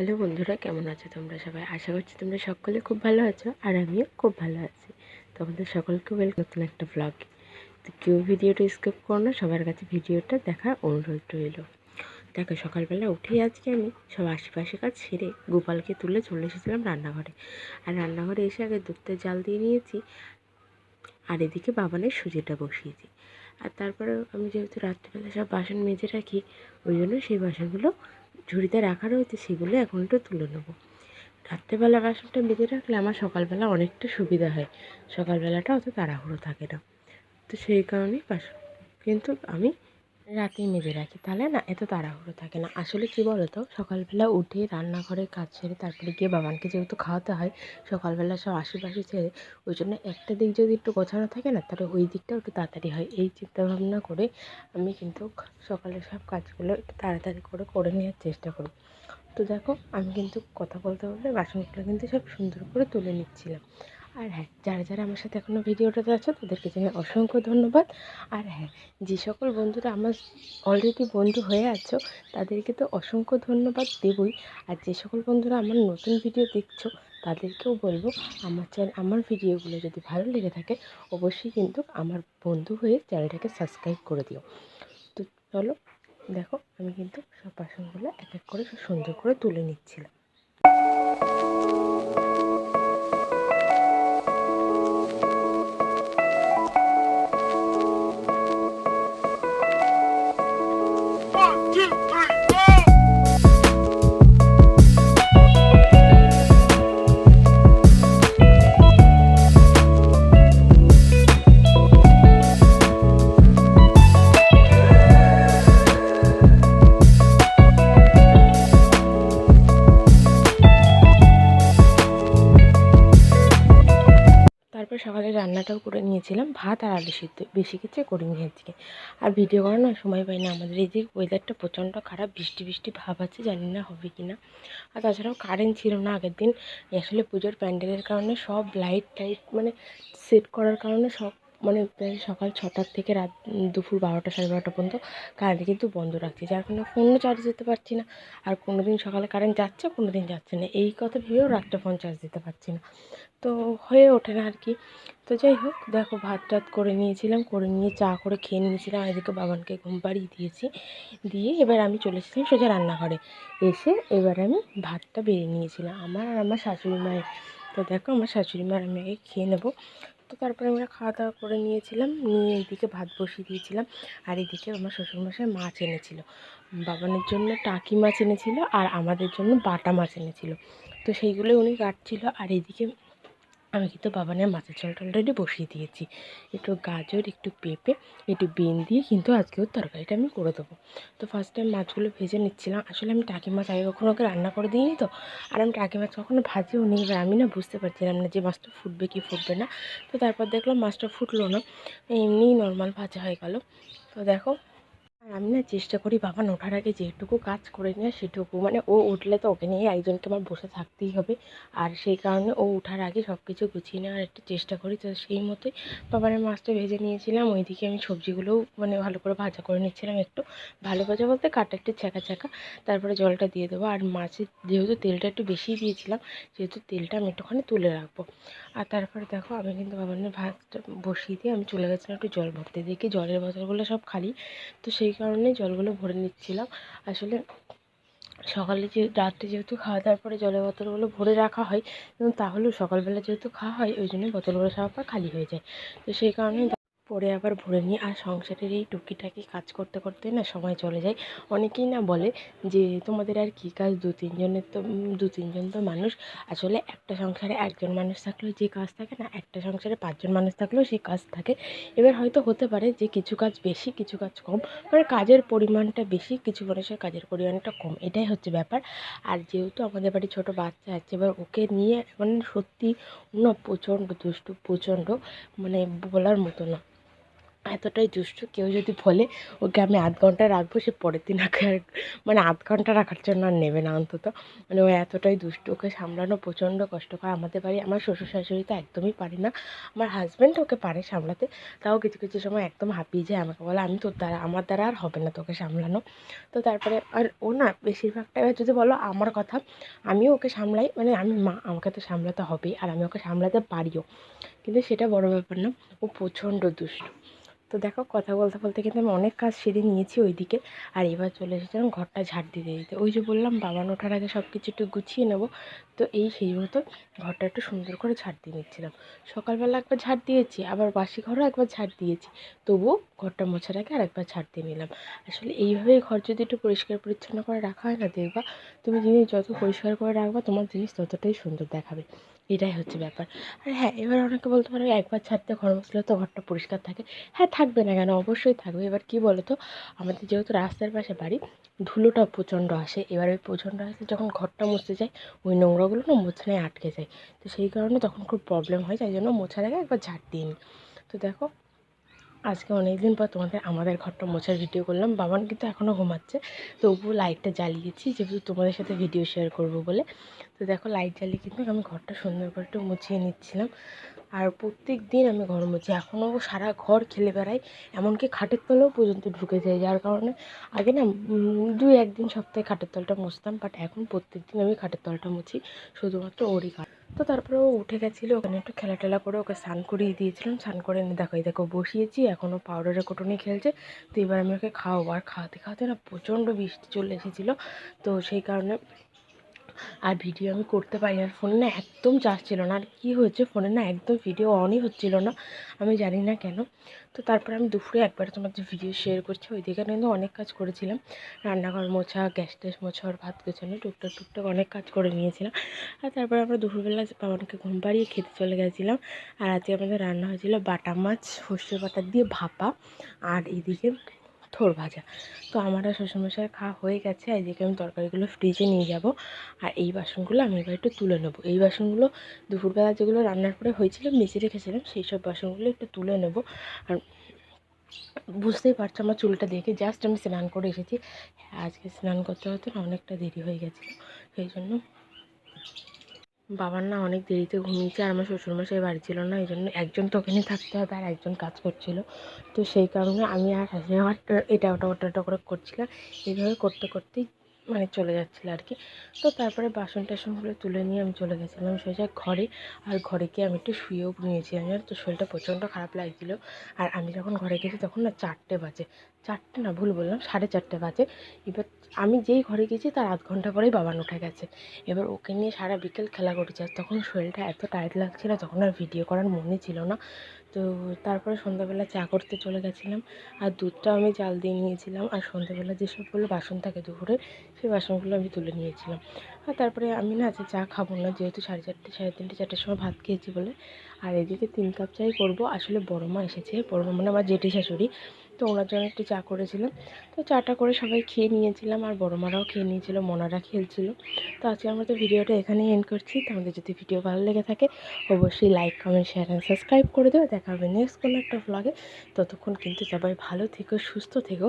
Hello বন্ধুরা, কেমন আছো তোমরা সবাই? আশা করছি তোমরা সকলে খুব ভালো আছো, আর আমিও খুব ভালো আছি। তোমাদের সকলকে নতুন একটা ব্লগ। তো কেউ ভিডিওটা স্কিপ করো না, সবার কাছে ভিডিওটা দেখার অনুরোধ রইল। দেখো, সকালবেলা উঠেই আজকে আমি সব আশেপাশে কাজ সেরে গোপালকে তুলে চলে এসেছিলাম রান্নাঘরে। আর রান্নাঘরে এসে আগে দুধটা জাল দিয়ে নিয়েছি, আর এদিকে বাবানের সুজিটা বসিয়েছি। আর তারপরে আমি যেহেতু রাত্রিবেলা সব বাসন মেজে রাখি, ওই জন্য সেই বাসনগুলো ঝুড়িতে রাখা রয়েছে, সেগুলো এখন একটু তুলে নেবো। রাত্রেবেলা বাসনটা মেজে রাখলে আমার সকালবেলা অনেকটা সুবিধা হয়, সকালবেলাটা অত তাড়াহুড়ো থাকে না। তো সেই কারণেই বাসন কিন্তু আমি রাতেই মেজে রাখি, তাহলে না এত তাড়াহুড়ো থাকে না। আসলে কী বলো তো, সকালবেলা উঠে রান্নাঘরের কাজ সেরে তারপরে গিয়ে বাবানকে যেহেতু খাওয়াতে হয়, সকালবেলা সব আশেপাশে ছেড়ে, ওই জন্য একটা দিক যদি একটু গোছানো থাকে না, তাহলে ওই দিকটাও একটু তাড়াতাড়ি হয়। এই চিন্তাভাবনা করে আমি কিন্তু সকালে সব কাজগুলো একটু তাড়াতাড়ি করে নেওয়ার চেষ্টা করি। তো দেখো, আমি কিন্তু কথা বলতে বলতে বাসনগুলো কিন্তু সব সুন্দর করে তুলে নিচ্ছিলাম। আর হ্যাঁ, যারা যারা আমার সাথে এখনও ভিডিওটাতে আছো তাদেরকে জানাই অসংখ্য ধন্যবাদ। আর হ্যাঁ, যে সকল বন্ধুরা আমার অলরেডি বন্ধু হয়ে আছো তাদেরকে তো অসংখ্য ধন্যবাদ দেবই। আর যে সকল বন্ধুরা আমার নতুন ভিডিও দেখছো তাদেরকেও বলবো, আমার ভিডিওগুলো যদি ভালো লেগে থাকে অবশ্যই কিন্তু আমার বন্ধু হয়ে চ্যানেলটাকে সাবস্ক্রাইব করে দিও। তো চলো, দেখো আমি কিন্তু সব বাসনগুলো এক এক করে সুন্দর করে তুলে নিচ্ছিলাম। তারপর সকালে রান্নাটাও করে নিয়েছিলাম, ভাত আর আলু সিদ্ধ, বেশি কিছু করিনি আজকে। আর ভিডিও করানোর সময় পাই না, আমাদের এই যে ওয়েদারটা প্রচণ্ড খারাপ, বৃষ্টি বৃষ্টি ভাব আছে, জানি না হবে কি না। আর তাছাড়াও কারেন্ট ছিল না আগের দিন। আসলে পুজোর প্যান্ডেলের কারণে সব লাইট টাইট সেট করার কারণে সব প্রায় সকাল 6টার থেকে রাত দুপুর 12টা 12:30 পর্যন্ত কারেন্ট কিন্তু বন্ধ রাখছে, যার কারণে ফোনও চার্জ দিতে পারছি না। আর কোনো দিন সকালে কারেন্ট যাচ্ছে, কোনো দিন যাচ্ছে না, এই কথা ভেবেও রাত্রে ফোন চার্জ দিতে পারছি না। তো হয়ে ওঠে না আর কি। তো যাই হোক, দেখো ভাত টাত করে নিয়েছিলাম, করে নিয়ে চা করে খেয়ে নিয়েছিলাম। এদিকে বাবানকে ঘুম পাড়িয়ে দিয়েছি, দিয়ে এবার আমি চলে এসেছিলাম সোজা রান্নাঘরে। এসে এবার আমি ভাতটা বেড়ে নিয়েছিলাম আমার আর আমার শাশুড়ি মায়ের। তো দেখো, আমার শাশুড়ি মার আমি আগে খেয়ে নেবো। তো তারপরে আমরা খাওয়া দাওয়া করে নিয়েছিলাম, নিয়ে এইদিকে ভাত বসিয়ে দিয়েছিলাম। আর এদিকে আমার শ্বশুরমশাই মাছ এনেছিল, বাবানের জন্য টাকি মাছ এনেছিল আর আমাদের জন্য বাটা মাছ এনেছিল। তো সেইগুলোই উনি কাটছিল। আর এদিকে আমি কিন্তু বাবানের মাছের ঝোলটা অলরেডি বসিয়ে দিয়েছি। একটু গাজর, একটু পেঁপে, একটু বিন দিয়ে কিন্তু আজকেও তরকারিটা আমি করে দেবো। তো ফার্স্ট টাইম মাছগুলো ভেজে নিচ্ছিলাম। আসলে আমি টাকি মাছ আগে কখনো ওকে রান্না করে দিইনি, তো আর আমি টাকি মাছ কখনো ভাজিও নি। এবার আমি না বুঝতে পারছিলাম না যে মাছটা ফুটবে কি ফুটবে না। তো তারপর দেখলাম মাছটা ফুটলো না, এমনিই নর্মাল ভাজা হয়ে গেল। তো দেখো, আর আমি না চেষ্টা করি বাবান ওঠার আগে যেটুকু কাজ করে নেওয়া সেটুকু, ও উঠলে তো ওকে নিয়ে একজনকে আমার বসে থাকতেই হবে। আর সেই কারণে ও ওঠার আগে সব কিছু গুছিয়ে নেওয়ার একটু চেষ্টা করি। তো সেই মতোই বাবানের মাছটা ভেজে নিয়েছিলাম। ওইদিকে আমি সবজিগুলোও ভালো করে ভাজা করে নিচ্ছিলাম, একটু ভালো ভাজা বলতে কাটা একটু ছ্যাঁকা ছ্যাঁকা। তারপরে জলটা দিয়ে দেবো। আর মাছের যেহেতু তেলটা একটু বেশি দিয়েছিলাম, সেহেতু তেলটা আমি একটুখানি তুলে রাখবো। আর তারপরে দেখো, আমি কিন্তু বাবানের ভাতটা বসিয়ে দিয়ে আমি চলে গেছিলাম একটু জল ভরতে। দেখি জলের বোতলগুলো সব খালি, তো সেই কারণে জলগুলো ভরে নিচ্ছিলাম। আসলে সকালে রাত্রে যেহেতু খাওয়া দাওয়ার পরে জলের বোতলগুলো ভরে রাখা হয়, এবং তাহলেও সকালবেলা যেহেতু খাওয়া হয় ওই জন্য বোতলগুলো সব আবার খালি হয়ে যায়। তো সেই কারণে পরে আবার ভরে নিই। আর সংসারের এই টুকিটাকি কাজ করতে করতে না সময় চলে যায়। অনেকেই না বলে যে তোমাদের আর কী কাজ, দু তিনজন তো মানুষ। আসলে একটা সংসারে একজন মানুষ থাকলেও যে কাজ থাকে না, একটা সংসারে 5জন মানুষ থাকলেও সেই কাজ থাকে। এবার হয়তো হতে পারে যে কিছু কাজ বেশি, কিছু কাজ কম, কাজের পরিমাণটা বেশি, কিছু মানুষের কাজের পরিমাণটা কম, এটাই হচ্ছে ব্যাপার। আর যেহেতু আমাদের বাড়ি ছোটো বাচ্চা আছে, এবার ওকে নিয়ে সত্যি প্রচণ্ড দুষ্টু, প্রচণ্ড বলার মতো না। এতটাই দুষ্টু, কেউ যদি বলে ওকে আমি আধ ঘন্টা রাখবো, সে পরের দিন ওকে আর মানে আধ ঘন্টা রাখার জন্য আর নেবে না অন্তত। মানে ও এতটাই দুষ্টু, ওকে সামলানো প্রচণ্ড কষ্টকর। আমাদের বাড়ি আমার শ্বশুর শাশুড়ি তো একদমই পারে না, আমার হাজব্যান্ড ওকে পারে সামলাতে, তাও কিছু কিছু সময় একদম হাঁপিয়ে যায়, আমাকে বলে আমি তোর দ্বারা আমার দ্বারা আর হবে না তোকে সামলানো। তো তারপরে আর ও না বেশিরভাগ টাইমে যদি বলো আমার কথা, আমিও ওকে সামলাই, মানে আমি মা, আমাকে তো সামলাতে হবেই, আর আমি ওকে সামলাতে পারিও, কিন্তু সেটা বড় ব্যাপার না, ও প্রচণ্ড দুষ্টু। তো দেখো কথা বলতে বলতে কিন্তু আমি অনেক কাজ সেরে নিয়েছি ওইদিকে, আর এবার চলে এসেছিলাম ঘরটা ঝাড় দিতে দিতে। ওই যে বললাম বাবান ওঠার আগে সব কিছু একটু গুছিয়ে নেবো, তো সেই মতো ঘরটা একটু সুন্দর করে ঝাড় দিয়ে নিচ্ছিলাম। সকালবেলা একবার ঝাড় দিয়েছি, আবার বাসি ঘরও একবার ঝাড় দিয়েছি, তবুও ঘরটা মোছার আগে আরেকবার ঝাড় দিয়ে নিলাম। আসলে এইভাবেই ঘর যদি একটু পরিষ্কার পরিচ্ছন্ন করে রাখা হয় না, দেখবা তুমি জিনিস যত পরিষ্কার করে রাখবা তোমার জিনিস ততটাই সুন্দর দেখাবে, এটাই হচ্ছে ব্যাপার। আর হ্যাঁ, এবার অনেকে বলতে পারো একবার ছাড়তে ঘর মুছলে তো ঘরটা পরিষ্কার থাকে। হ্যাঁ, থাকবে না কেন, অবশ্যই থাকবে। এবার কি বলো তো, আমাদের যেহেতু রাস্তার পাশে বাড়ি, ধুলোটা প্রচণ্ড আসে, এবার ওই প্রচণ্ড আসে যখন ঘরটা মুছতে যাই, ওই নোংরাগুলো না মোছানায় আটকে যায়, তো সেই কারণে তখন খুব প্রবলেম হয়, তাই জন্য মোছার আগে একবার ঝাড় দিয়ে নিই। তো দেখো আজকে অনেক দিন পর আমাদের ঘরটা মোছার ভিডিও করলাম। বাবান কিন্তু এখনও ঘুমাচ্ছে, তবুও লাইটটা জ্বালিয়েছি যেহেতু তোমাদের সাথে ভিডিও শেয়ার করব বলে। তো দেখো লাইট জ্বালিয়ে কিন্তু আমি ঘরটা সুন্দর করে একটু মুছিয়ে নিচ্ছিলাম। আর প্রত্যেক দিন আমি ঘর মুছি, এখনও সারা ঘর খেলে বেড়াই, এমনকি খাটের তলেও পর্যন্ত ঢুকে যায়, যার কারণে আগে না 2-1 দিন সপ্তাহে খাটের তলটা মুছতাম, বাট এখন প্রত্যেক দিন আমি খাটের তলটা মুছি, শুধুমাত্র ওরই কাজ। তো তারপরে ও উঠে গেছিলো, ওখানে একটু খেলা টেলা করে ওকে স্নান করিয়ে দিয়েছিলাম, স্নান করে এনে দেখো এই দেখো বসিয়েছি, এখনও পাউডারের কোটনি খেলছে। তো এবার আমি ওকে খাওয়াবো, আর খাওয়াতে খাওয়াতে না প্রচণ্ড বৃষ্টি চলে এসেছিলো, তো সেই কারণে আর ভিডিও আমি করতে পারি না, ফোনে না একদম চার্জ ছিল না, আর কী হয়েছে ফোনে না একদম ভিডিও অনই হচ্ছিল না, আমি জানি না কেন। তো তারপরে আমি দুপুরে একবার তোমাদের ভিডিও শেয়ার করছি, ওইদিকে কিন্তু অনেক কাজ করেছিলাম, রান্নাঘর মোছা, গ্যাস ট্যাস মোছা, আর ভাত গোছানো, টুকটাক টুকটাক অনেক কাজ করে নিয়েছিলাম। আর তারপরে আমরা দুপুরবেলা বাবানকে ঘুম পাড়িয়ে খেতে চলে গেছিলাম। আর আজকে আমাদের রান্না হয়েছিল বাটা মাছ সর্ষে বাটা দিয়ে ভাপা, আর এদিকে থোড় ভাজা। তো আমার আর শ্বশুরমশাইয়ের খাওয়া হয়ে গেছে, এদিকে আমি তরকারিগুলো ফ্রিজে নিয়ে যাব, আর এই বাসনগুলো আমি এবার একটু তুলে নেবো। এই বাসনগুলো দুপুরবেলা যেগুলো রান্নার পরে হয়েছিল মেজে রেখেছিলাম, সেই সব বাসনগুলো একটু তুলে নেব। আর বুঝতেই পারছো আমার চুলটা দেখে, জাস্ট আমি স্নান করে এসেছি, আজকে স্নান করতে হতে না অনেকটা দেরি হয়ে গেছিলো, সেই জন্য বাবার না অনেক দেরিতে ঘুমিয়েছে, আর আমার শ্বশুরমশাই বাড়ি ছিল না, এই জন্য একজন তো ওখানে থাকতে হবে আর একজন কাজ করছিল, তো সেই কারণে আমি আর শাশুড়ি আমার এটা ওটা ওটা ওটা করে করছিলাম, এইভাবে করতে করতেই মানে চলে যাচ্ছিলো আর কি। তো তারপরে বাসন টাসনগুলো তুলে নিয়ে আমি চলে গেছিলাম সোজা ঘরে, আর ঘরে গিয়ে আমি একটু শুয়েও নিয়েছিলাম, জানো তো শরীরটা প্রচণ্ড খারাপ লাগছিলো। আর আমি যখন ঘরে গেছি তখন না 4টে বাজে, 4টে না ভুল বললাম, 4:30 বাজে। এবার আমি যেই ঘরে গেছি তার আধ ঘন্টা পরেই বাবান উঠে গেছে, এবার ওকে নিয়ে সারা বিকেল খেলা করেছে, আর তখন শরীরটা এত টায়ার্ড লাগছিল, তখন আর ভিডিও করার মনে ছিল না। তো তারপরে সন্ধ্যাবেলা চা করতে চলে গেছিলাম, আর দুধটাও আমি জাল দিয়ে নিয়েছিলাম, আর সন্ধ্যাবেলা যেসবগুলো বাসন থাকে দুপুরে সেই বাসনগুলো আমি তুলে নিয়েছিলাম। আর তারপরে আমি না আজকে চা খাবো না, যেহেতু 4:30 3:30 4টের সময় ভাত খেয়েছি বলে। আর এদিকে 3 কাপ চাই করবো, আসলে বড় মা এসেছে, বড় মা মানে আমার জেঠি শাশুড়ি, তো ওনার জন্য একটু চা করেছিলাম। তো চাটা করে সবাই খেয়ে নিয়েছিলাম, আর বড় মারাও খেয়ে নিয়েছিল, মনারা খেলছিল। তো আজকে আমরা তো ভিডিওটা এখানেই এন্ড করছি, তোমাদের যদি ভিডিও ভালো লেগে থাকে অবশ্যই like comment share and subscribe করে দেবে। দেখা হবে নেক্সট কোনো একটা ভ্লগে, ততক্ষণ কিন্তু সবাই ভালো থেকো, সুস্থ থেকো।